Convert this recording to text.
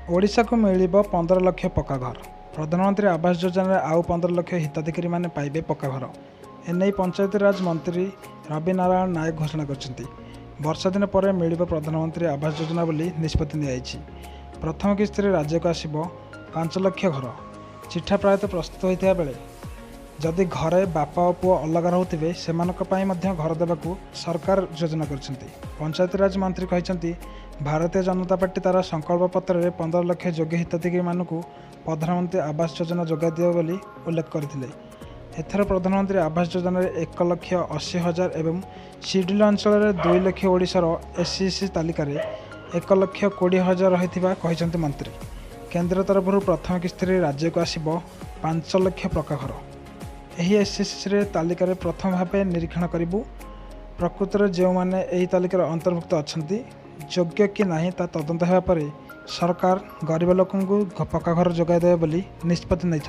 ओडिशा को मिलिब 15 लाख पक्का घर। प्रधानमंत्री आवास योजना आउ 15 लाख हिताधिकारी माने पाइबे पक्का घर। एने पंचायती राज मंत्री रवि नारायण नायक घोषणा करछंती। वर्षा दिन पर मिलिब प्रधानमंत्री आवास योजना बोली निष्पत्ति नियाइछि। प्रथम किस्ती राज्य को आसिब 5 लाख घर। चिठा प्रायतः प्रस्तुत होता बेले जदि घरे बापा और पुओ अलग रोथे से घर देवाक सरकार योजना करछंती। पंचायती राज मंत्री कहते भारतीय जनता पार्टी तार संकल्प पत्र में 15 लाख योग्य हिताधिकारी मानक प्रधानमंत्री आवास योजना जोगाई देव बोली उल्लेख करथिले। एथर प्रधानमंत्री आवास योजना 1,80,000 एवं शिड्यूल अंचल 2 लाख ओडिशार एससीएससी तालिका 1,20,000 रही मंत्री। केंद्र तरफ प्रथम किस्ती राज्य को आसिब 5 लाख पक्का घर। यही एससीएससी तालिका प्रथम भाव निरीक्षण करूँ। प्रकृत में जो मैंने यही तालिकार अंतर्भुक्त अच्छा योग्य कि ना ता तदंत होगा पर सरकार गरीब लोक पक्का घर जोगाई देवे बोली निष्पत्ति नहीं।